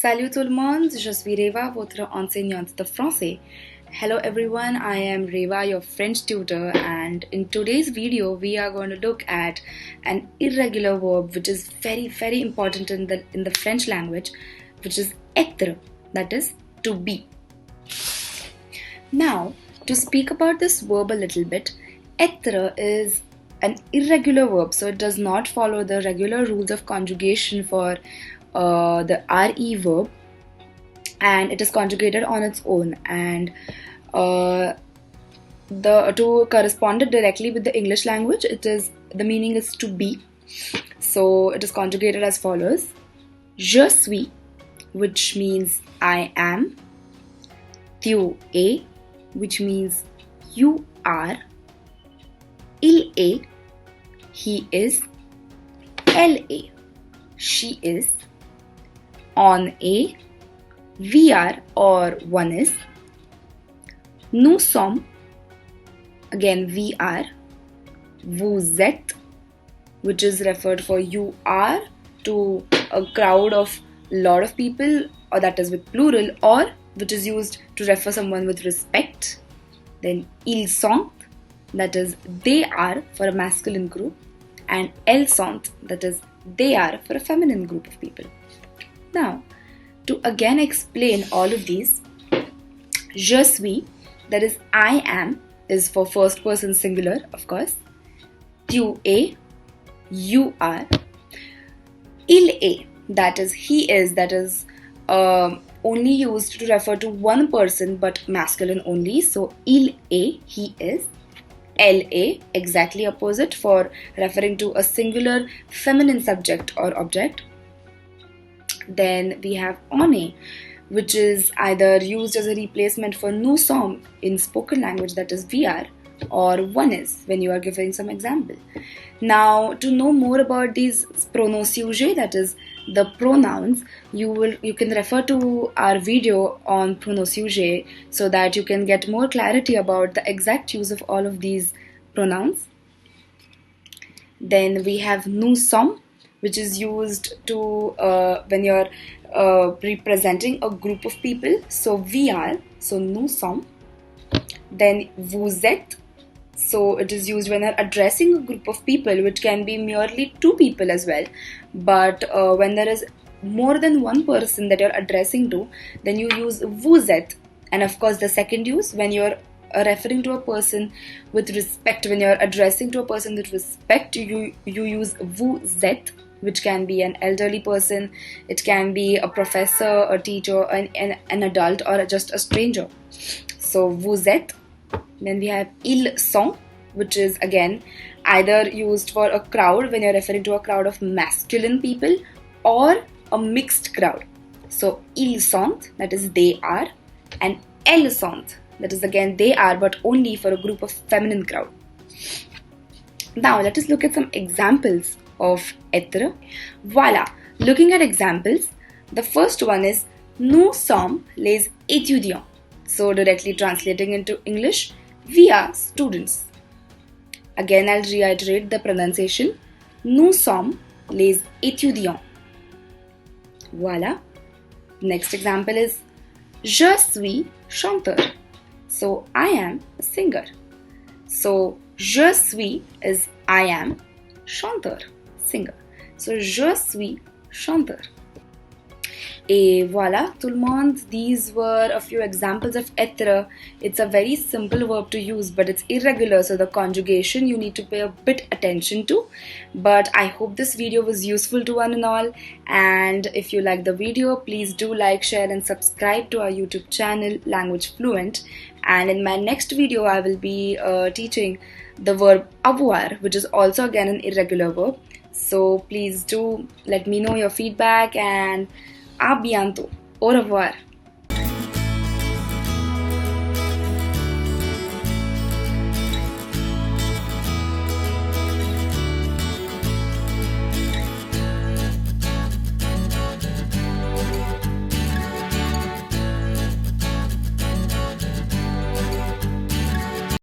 Salut tout le monde, je suis Reva, votre enseignante de français. Hello everyone, I am Reva, your French tutor, and in today's video we are going to look at an irregular verb which is very important in the French language, which is être, that is to be. Now, to speak about this verb a little bit, être is an irregular verb, so it does not follow the regular rules of conjugation for the re verb, and it is conjugated on its own, and to correspond it directly with the English language, the meaning is to be. So it is conjugated as follows: je suis, which means I am; tu es, which means you are; il est, he is; elle est, she is; on est, we are or one is; nous sommes, again we are; vous êtes, which is referred for you are to a crowd of lot of people, or that is with plural, or which is used to refer someone with respect. Then ils sont, that is they are for a masculine group, and elles sont, that is they are for a feminine group of people. Now, to again explain all of these, je suis, that is I am, is for first person singular, of course. Tu es, you are. Il est, that is he is, that is only used to refer to one person but masculine only. So il est, he is. Elle est, exactly opposite, for referring to a singular feminine subject or object. Then we have on est, which is either used as a replacement for nous sommes in spoken language, that is we are, or one is when you are giving some example. Now, to know more about these pronoms sujet, that is the pronouns, you can refer to our video on pronoms sujet so that you can get more clarity about the exact use of all of these pronouns. Then we have nous sommes, which is used to when you're representing a group of people. So we are, so nous sommes. Then vous êtes, so it is used when you're addressing a group of people, which can be merely two people as well. But when there is more than one person that you're addressing to, then you use vous êtes. And of course, the second use, when you're referring to a person with respect, when you're addressing to a person with respect, you use vous êtes, which can be an elderly person, it can be a professor, a teacher, an adult, or just a stranger. So vous êtes. Then we have ils sont, which is again either used for a crowd when you're referring to a crowd of masculine people, or a mixed crowd. So ils sont, that is they are, and elles sont, that is again they are, but only for a group of feminine crowd. Now let us look at some examples of être. Voila! Looking at examples, the first one is nous sommes les étudiants. So directly translating into English, we are students. Again, I'll reiterate the pronunciation. Nous sommes les étudiants. Voila! Next example is je suis chanteur. So I am a singer. So je suis is I am, chanteur, singer. So je suis chanteur. Et voilà, tout le monde, these were a few examples of être. It's a very simple verb to use, but it's irregular, so the conjugation you need to pay a bit attention to. But I hope this video was useful to one and all. And if you like the video, please do like, share and subscribe to our YouTube channel, Language Fluent. And in my next video, I will be teaching the verb avoir, which is also again an irregular verb. So please do let me know your feedback, and à bientôt. Au revoir.